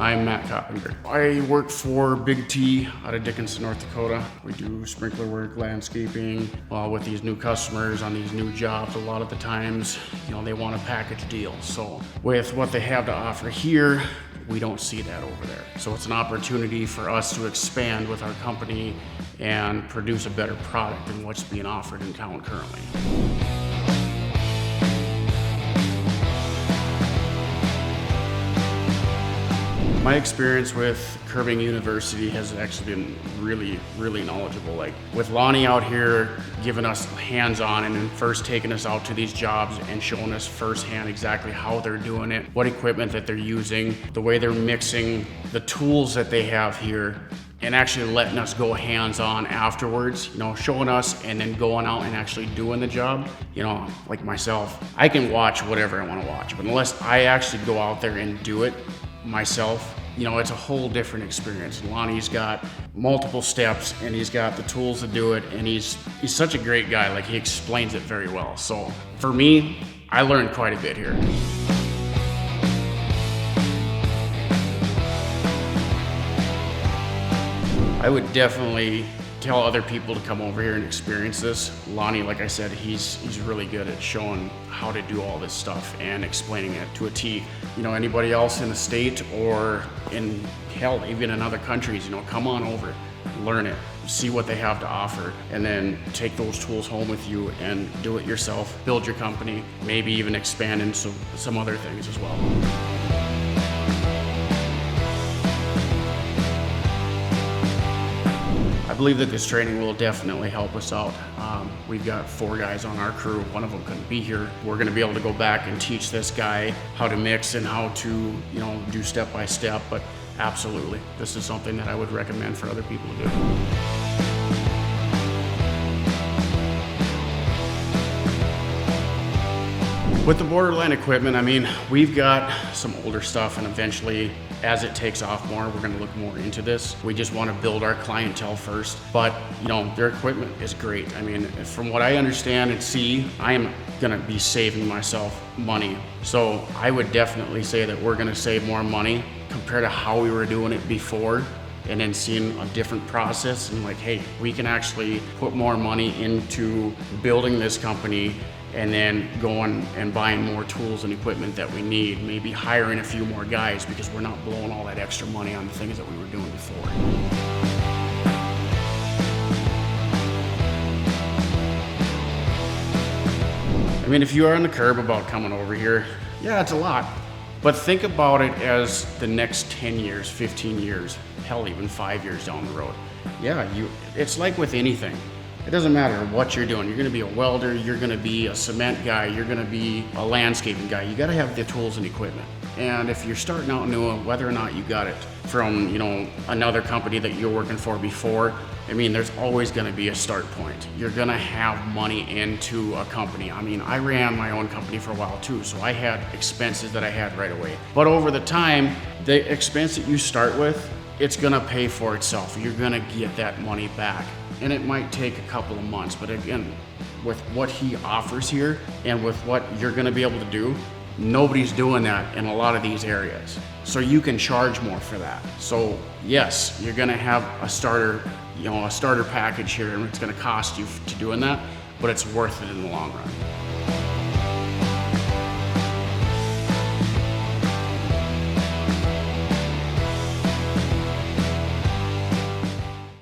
I'm Matt Coppinger. I work for Big T out of Dickinson, North Dakota. We do sprinkler work, landscaping. With these new customers on these new jobs, a lot of the times, they want a package deal. So with what they have to offer here, we don't see that over there. So it's an opportunity for us to expand with our company and produce a better product than what's being offered in town currently. My experience with Curbing University has actually been really, really knowledgeable. Like with Lonnie out here giving us hands-on and then first taking us out to these jobs and showing us firsthand exactly how they're doing it, what equipment that they're using, the way they're mixing, the tools that they have here, and actually letting us go hands-on afterwards, showing us and then going out and actually doing the job. Like myself, I can watch whatever I want to watch, but unless I actually go out there and do it myself, it's a whole different experience. Lonnie's got multiple steps and he's got the tools to do it, and he's such a great guy. Like, he explains it very well. So for me, I learned quite a bit here. I would definitely tell other people to come over here and experience this. Lonnie, like I said, he's really good at showing how to do all this stuff and explaining it to a T. Anybody else in the state or in hell, even in other countries, come on over, learn it, see what they have to offer, and then take those tools home with you and do it yourself, build your company, maybe even expand into some other things as well. I believe that this training will definitely help us out. We've got 4 guys on our crew. One of them couldn't be here. We're going to be able to go back and teach this guy how to mix and how to, do step by step. But absolutely, this is something that I would recommend for other people to do. With the Borderland equipment, we've got some older stuff, and eventually, as it takes off more, we're going to look more into this. We just want to build our clientele first, but their equipment is great. From what I understand and see, I am going to be saving myself money. So I would definitely say that we're going to save more money compared to how we were doing it before, and then seeing a different process and like, hey, we can actually put more money into building this company and then going and buying more tools and equipment that we need, maybe hiring a few more guys because we're not blowing all that extra money on the things that we were doing before. If you are on the curb about coming over here, yeah, it's a lot. But think about it as the next 10 years, 15 years, hell, even 5 years down the road. Yeah, it's like with anything. It doesn't matter what you're doing. You're going to be a welder, you're going to be a cement guy, you're going to be a landscaping guy. You got to have the tools and equipment. And if you're starting out new, whether or not you got it from, another company that you're working for before, there's always going to be a start point. You're going to have money into a company. I ran my own company for a while too, so I had expenses that I had right away. But over the time, the expense that you start with, it's going to pay for itself. You're going to get that money back. And it might take a couple of months, but again, with what he offers here and with what you're going to be able to do, nobody's doing that in a lot of these areas. So you can charge more for that. So yes, you're going to have a starter package here, and it's going to cost you to doing that, but it's worth it in the long run.